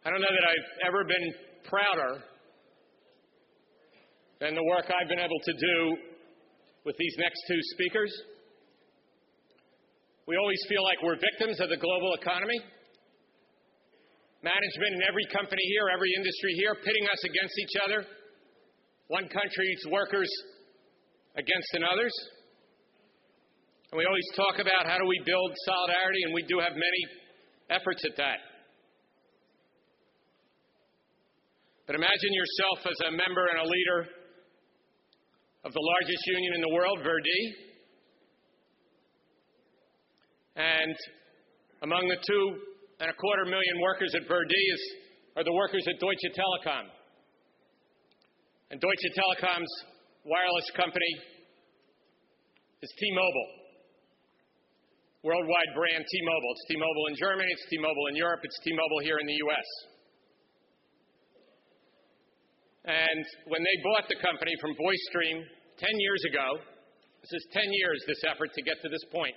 I don't know that I've ever been prouder than the work I've been able to do with these next two speakers. We always feel like we're victims of the global economy. Management in every company here, every industry here, pitting us against each other. One country's workers against another's. And we always talk about how do we build solidarity, and we do have many efforts at that. But imagine yourself as a member and a leader of the largest union in the world, ver.di. And among the 2.25 million workers at ver.di are the workers at Deutsche Telekom. And Deutsche Telekom's wireless company is T-Mobile. Worldwide brand T-Mobile. It's T-Mobile in Germany, it's T-Mobile in Europe, it's T-Mobile here in the U.S. And when they bought the company from VoiceStream 10 years ago, this is 10 years, this effort to get to this point,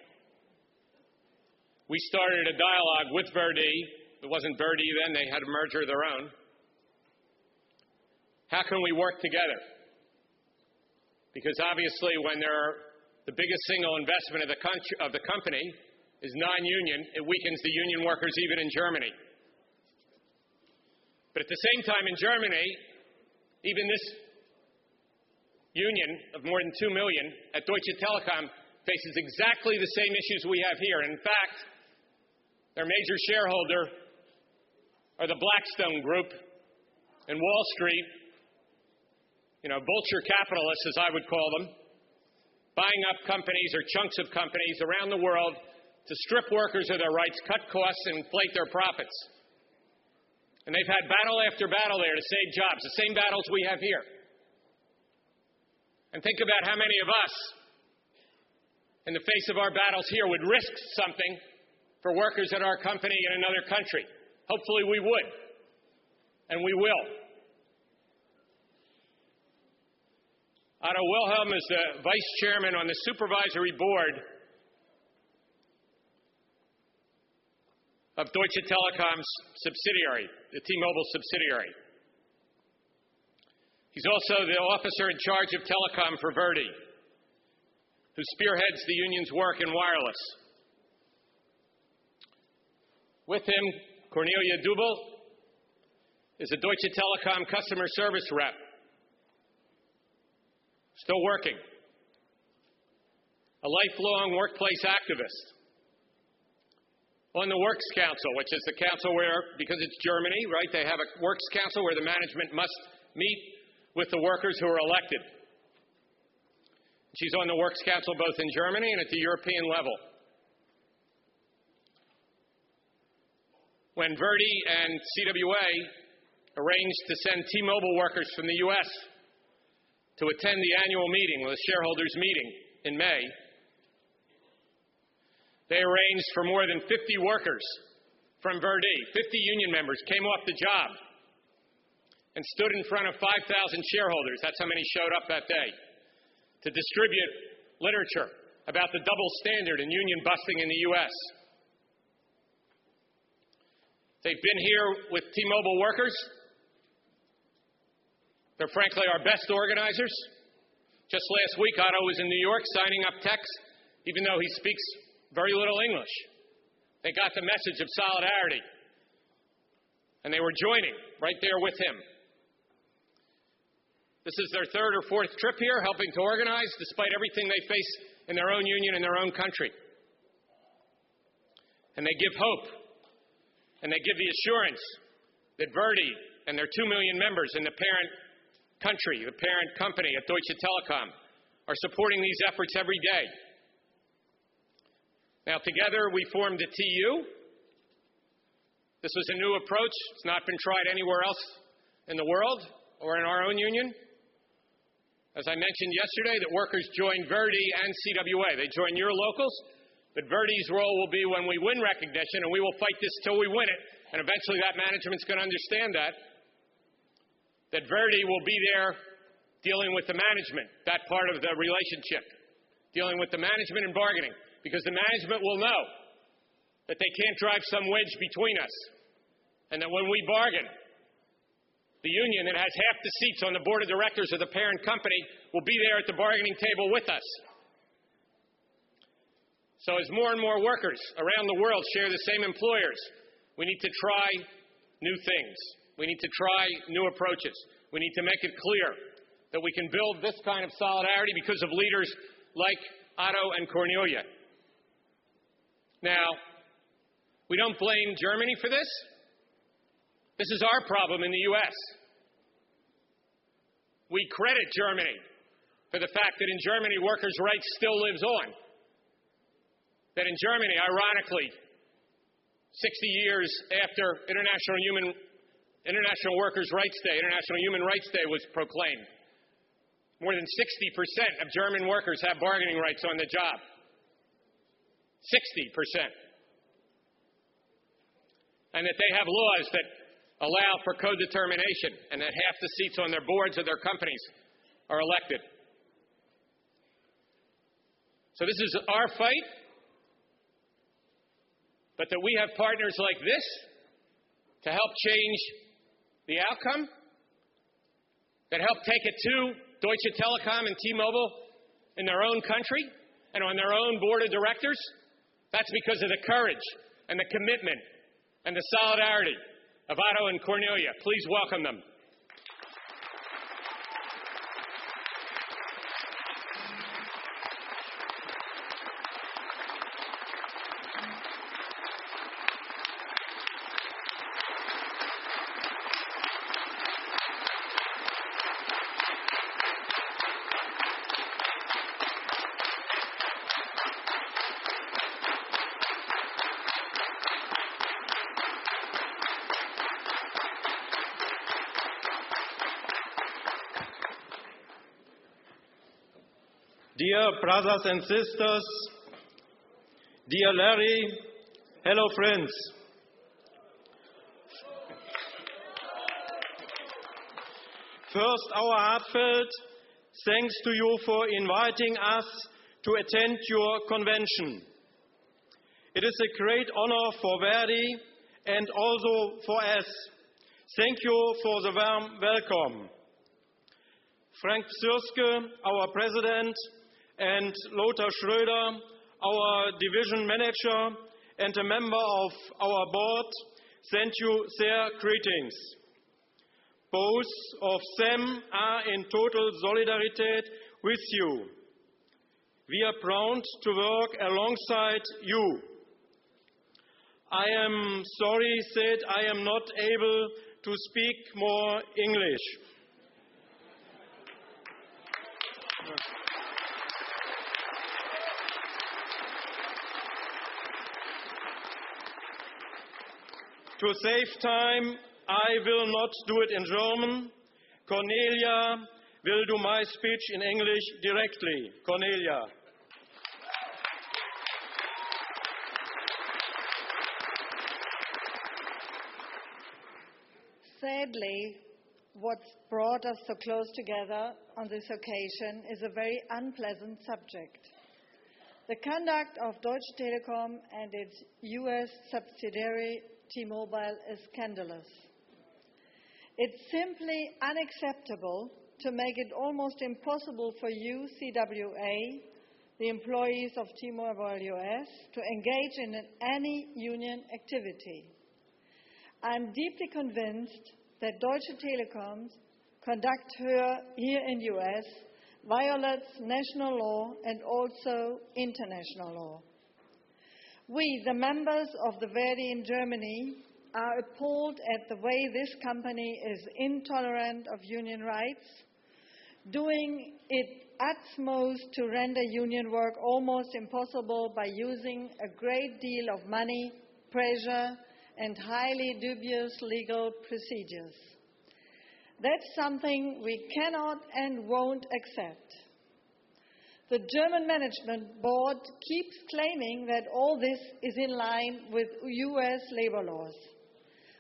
we started a dialogue with ver.di. It wasn't ver.di then, they had a merger of their own. How can we work together? Because obviously when the biggest single investment of the company is non-union, it weakens the union workers even in Germany. But at the same time in Germany, even this union of more than 2 million at Deutsche Telekom faces exactly the same issues we have here. In fact, their major shareholder are the Blackstone Group and Wall Street, vulture capitalists, as I would call them, buying up companies or chunks of companies around the world to strip workers of their rights, cut costs, and inflate their profits. And they've had battle after battle there to save jobs, the same battles we have here. And think about how many of us, in the face of our battles here, would risk something for workers at our company in another country. Hopefully we would, and we will. Otto Wilhelm is the vice chairman on the supervisory board of Deutsche Telekom's subsidiary, the T-Mobile subsidiary. He's also the officer in charge of telecom for ver.di, who spearheads the union's work in wireless. With him, Kornelia Dubbel is a Deutsche Telekom customer service rep, still working, a lifelong workplace activist. On the Works Council, which is the council where, because it's Germany, right, they have a Works Council where the management must meet with the workers who are elected. She's on the Works Council both in Germany and at the European level. When ver.di and CWA arranged to send T-Mobile workers from the U.S. to attend the annual meeting, the shareholders' meeting in May, they arranged for more than 50 workers from ver.di, 50 union members came off the job and stood in front of 5,000 shareholders, that's how many showed up that day, to distribute literature about the double standard in union busting in the U.S. They've been here with T-Mobile workers. They're frankly our best organizers. Just last week, Otto was in New York signing up techs, even though he speaks very little English. They got the message of solidarity, and they were joining right there with him. This is their third or fourth trip here, helping to organize, despite everything they face in their own union, in their own country. And they give hope, and they give the assurance that ver.di and their 2 million members in the parent country, the parent company at Deutsche Telekom, are supporting these efforts every day. Now, together we formed the TU. This was a new approach. It's not been tried anywhere else in the world or in our own union. As I mentioned yesterday, that workers join ver.di and CWA. They join your locals, but ver.di's role will be when we win recognition, and we will fight this till we win it, and eventually that management's going to understand that ver.di will be there dealing with the management, that part of the relationship, dealing with the management and bargaining. Because the management will know that they can't drive some wedge between us. and that when we bargain, the union that has half the seats on the board of directors of the parent company will be there at the bargaining table with us. So as more and more workers around the world share the same employers, we need to try new things. We need to try new approaches. We need to make it clear that we can build this kind of solidarity because of leaders like Otto and Cornelia. Now, we don't blame Germany for this. This is our problem in the U.S. We credit Germany for the fact that in Germany workers' rights still lives on. That in Germany, ironically, 60 years after International Workers' Rights Day, International Human Rights Day was proclaimed, more than 60% of German workers have bargaining rights on the job. 60%. And that they have laws that allow for co-determination, and that half the seats on their boards of their companies are elected. So this is our fight, but that we have partners like this to help change the outcome, that help take it to Deutsche Telekom and T-Mobile in their own country and on their own board of directors, that's because of the courage and the commitment and the solidarity of Otto and Cornelia. Please welcome them. Dear brothers and sisters, dear Larry, hello friends. First, our heartfelt thanks to you for inviting us to attend your convention. It is a great honor for ver.di and also for us. Thank you for the warm welcome. Frank Psirske, our president, and Lothar Schröder, our division manager and a member of our board, send you their greetings. Both of them are in total solidarity with you. We are proud to work alongside you. I am sorry that I am not able to speak more English. To save time, I will not do it in German. Cornelia will do my speech in English directly. Cornelia. Sadly, what's brought us so close together on this occasion is a very unpleasant subject. The conduct of Deutsche Telekom and its US subsidiary T-Mobile is scandalous. It's simply unacceptable to make it almost impossible for you, CWA, the employees of T-Mobile US, to engage in any union activity. I'm deeply convinced that Deutsche Telekom's conduct here in the US violates national law and also international law. We, the members of the ver.di in Germany, are appalled at the way this company is intolerant of union rights, doing its utmost to render union work almost impossible by using a great deal of money, pressure, and highly dubious legal procedures. That's something we cannot and won't accept. The German management board keeps claiming that all this is in line with US labor laws.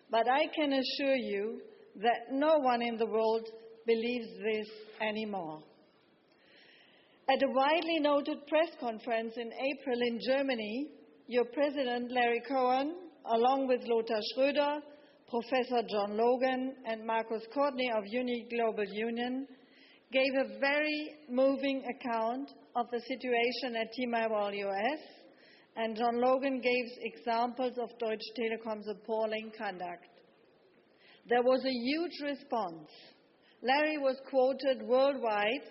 But I can assure you that no one in the world believes this anymore. At a widely noted press conference in April in Germany, your president, Larry Cohen, along with Lothar Schröder, Professor John Logan and Marcus Courtney of Uni Global Union gave a very moving account of the situation at T-Mobile US, and John Logan gave examples of Deutsche Telekom's appalling conduct. There was a huge response. Larry was quoted worldwide,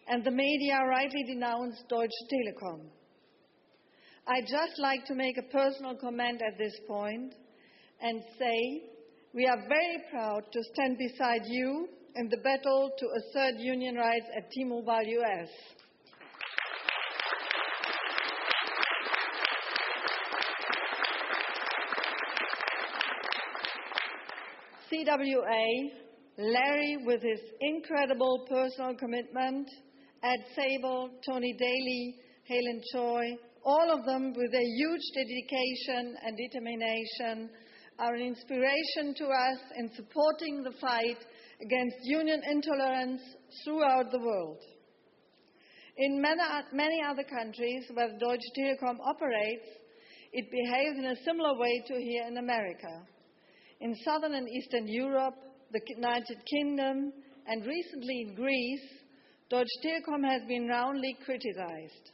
and the media rightly denounced Deutsche Telekom. I'd just like to make a personal comment at this point and say we are very proud to stand beside you in the battle to assert union rights at T-Mobile US. CWA, Larry with his incredible personal commitment, Ed Sable, Tony Daly, Helen Choi, all of them with their huge dedication and determination are an inspiration to us in supporting the fight against union intolerance throughout the world. In many other countries where Deutsche Telekom operates, it behaves in a similar way to here in America. In Southern and Eastern Europe, the United Kingdom, and recently in Greece, Deutsche Telekom has been roundly criticized.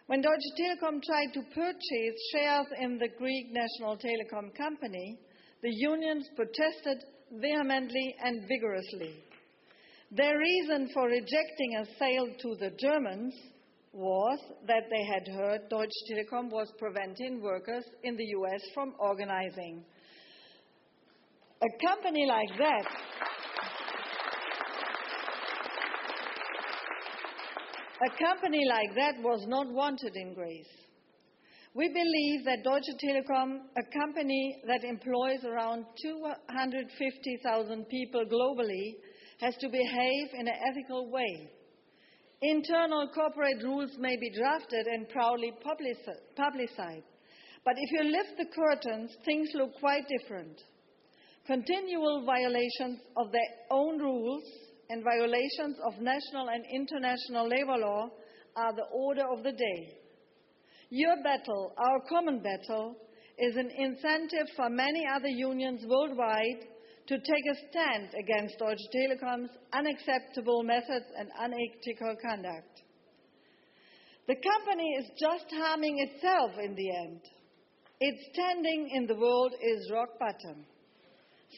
When Deutsche Telekom tried to purchase shares in the Greek national telecom company, the unions protested vehemently and vigorously. Their reason for rejecting a sale to the Germans was that they had heard Deutsche Telekom was preventing workers in the US from organizing. A company like that was not wanted in Greece. We believe that Deutsche Telekom, a company that employs around 250,000 people globally, has to behave in an ethical way. Internal corporate rules may be drafted and proudly publicized, but if you lift the curtains, things look quite different. Continual violations of their own rules and violations of national and international labor law are the order of the day. Your battle, our common battle, is an incentive for many other unions worldwide to take a stand against Deutsche Telekom's unacceptable methods and unethical conduct. The company is just harming itself in the end. Its standing in the world is rock bottom.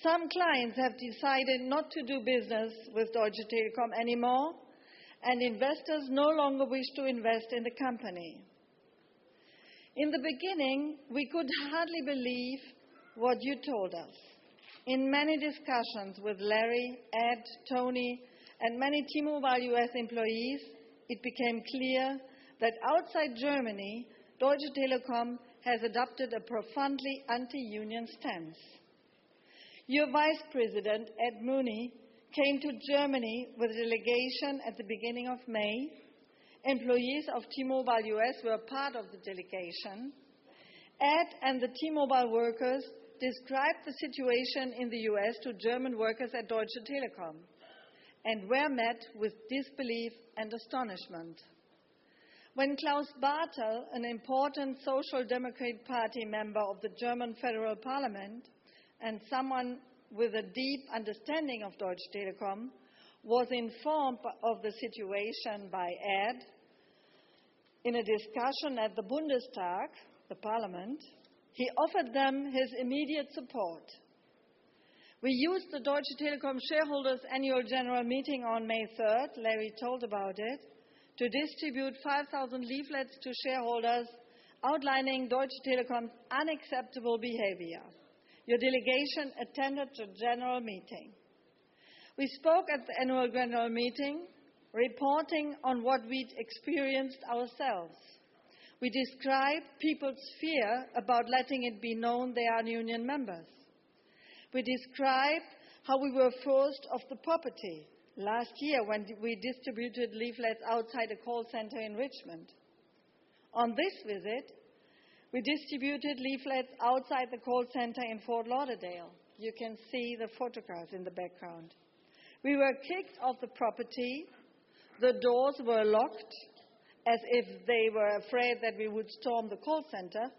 Some clients have decided not to do business with Deutsche Telekom anymore, and investors no longer wish to invest in the company. In the beginning, we could hardly believe what you told us. In many discussions with Larry, Ed, Tony, and many T-Mobile US employees, it became clear that outside Germany, Deutsche Telekom has adopted a profoundly anti-union stance. Your Vice President, Ed Mooney, came to Germany with a delegation at the beginning of May. Employees of T-Mobile US were part of the delegation. Ed and the T-Mobile workers described the situation in the US to German workers at Deutsche Telekom and were met with disbelief and astonishment. When Klaus Bartel, an important Social Democrat Party member of the German Federal Parliament and someone with a deep understanding of Deutsche Telekom, was informed of the situation by Ed in a discussion at the Bundestag, the parliament, he offered them his immediate support. We used the Deutsche Telekom shareholders' annual general meeting on May 3rd, Larry told about it, to distribute 5,000 leaflets to shareholders outlining Deutsche Telekom's unacceptable behavior. Your delegation attended the general meeting. We spoke at the annual general meeting, reporting on what we'd experienced ourselves. We described people's fear about letting it be known they are union members. We described how we were forced off the property last year when we distributed leaflets outside a call center in Richmond. On this visit, we distributed leaflets outside the call center in Fort Lauderdale. You can see the photographs in the background. We were kicked off the property. The doors were locked as if they were afraid that we would storm the call center.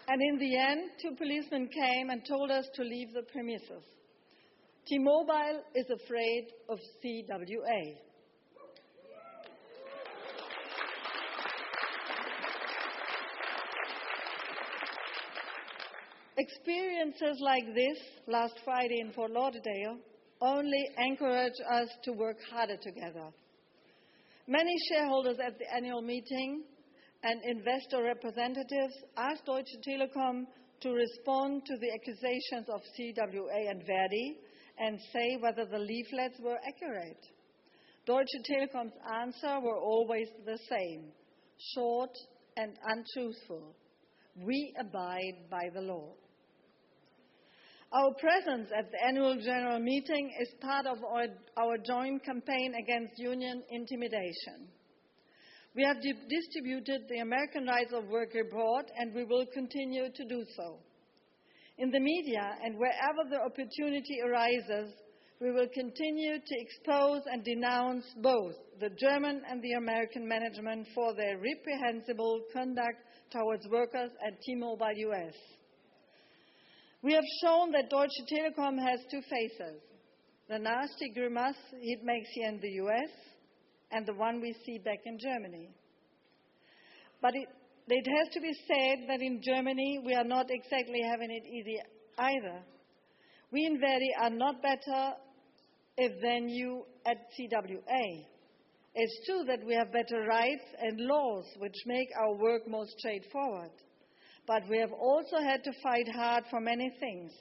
And in the end, 2 policemen came and told us to leave the premises. T-Mobile is afraid of CWA. Experiences like this last Friday in Fort Lauderdale only encourage us to work harder together. Many shareholders at the annual meeting and investor representatives asked Deutsche Telekom to respond to the accusations of CWA and ver.di and say whether the leaflets were accurate. Deutsche Telekom's answer were always the same, short and untruthful. We abide by the law. Our presence at the annual general meeting is part of our joint campaign against union intimidation. We have distributed the American Rights of Work report, and we will continue to do so. In the media and wherever the opportunity arises, we will continue to expose and denounce both the German and the American management for their reprehensible conduct towards workers at T-Mobile US. We have shown that Deutsche Telekom has 2 faces, the nasty grimace it makes here in the US and the one we see back in Germany. But it has to be said that in Germany we are not exactly having it easy either. We in ver.di are not better than you at CWA. It's true that we have better rights and laws which make our work more straightforward. But we have also had to fight hard for many things.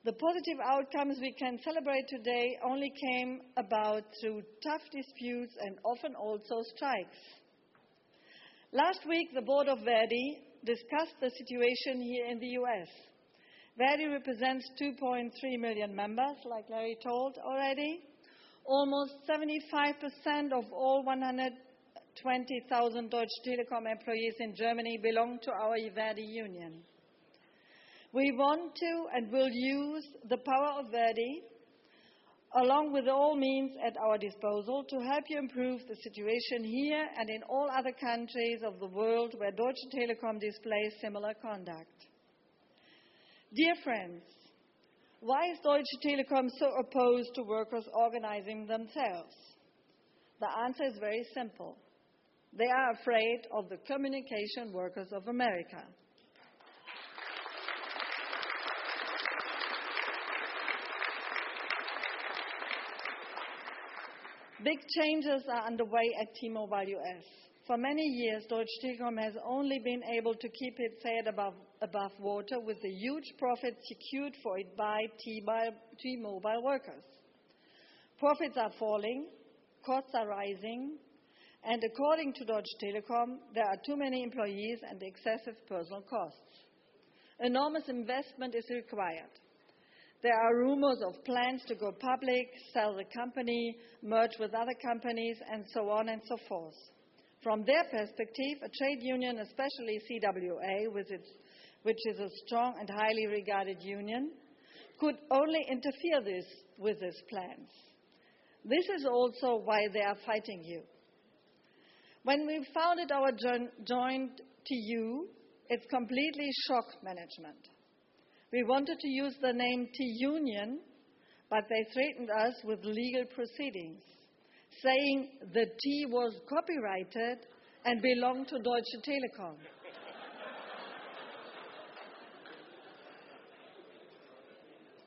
The positive outcomes we can celebrate today only came about through tough disputes and often also strikes. Last week, the board of ver.di discussed the situation here in the US. ver.di represents 2.3 million members, like Larry told already. Almost 75% of all 120,000 Deutsche Telekom employees in Germany belong to our ver.di union. We want to and will use the power of ver.di, along with all means at our disposal, to help you improve the situation here and in all other countries of the world where Deutsche Telekom displays similar conduct. Dear friends, why is Deutsche Telekom so opposed to workers organizing themselves? The answer is very simple. They are afraid of the Communication Workers of America. Big changes are underway at T-Mobile US. For many years, Deutsche Telekom has only been able to keep its head above water with the huge profits secured for it by T-Mobile workers. Profits are falling, costs are rising, and according to Deutsche Telekom, there are too many employees and excessive personal costs. Enormous investment is required. There are rumors of plans to go public, sell the company, merge with other companies, and so on and so forth. From their perspective, a trade union, especially CWA, which is a strong and highly regarded union, could only interfere with these plans. This is also why they are fighting you. When we founded our joint TU, it completely shocked management. We wanted to use the name T-Union, but they threatened us with legal proceedings, saying the T was copyrighted and belonged to Deutsche Telekom.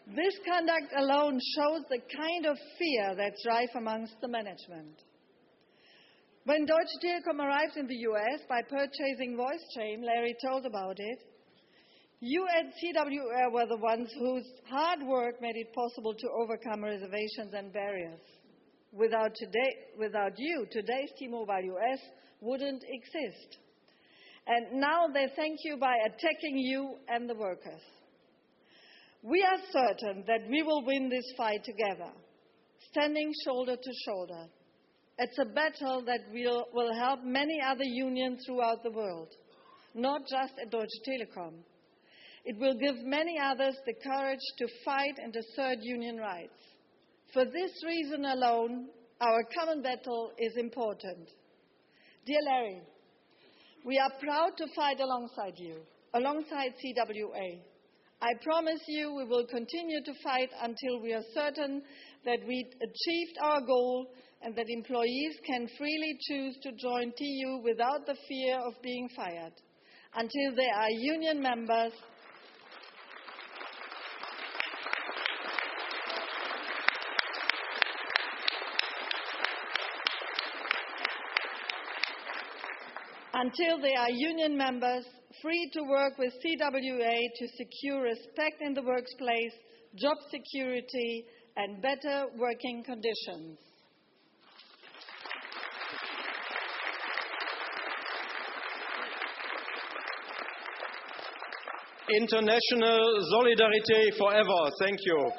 This conduct alone shows the kind of fear that's rife amongst the management. When Deutsche Telekom arrived in the US by purchasing VoiceStream, Larry told about it, you at CWA were the ones whose hard work made it possible to overcome reservations and barriers. Without you, today's T-Mobile US wouldn't exist. And now they thank you by attacking you and the workers. We are certain that we will win this fight together, standing shoulder to shoulder. It's a battle that will help many other unions throughout the world, not just at Deutsche Telekom. It will give many others the courage to fight and assert union rights. For this reason alone, our common battle is important. Dear Larry, we are proud to fight alongside you, alongside CWA. I promise you we will continue to fight until we are certain that we achieved our goal and that employees can freely choose to join TU without the fear of being fired. Until they are union members, free to work with CWA to secure respect in the workplace, job security, and better working conditions. International solidarity forever. Thank you.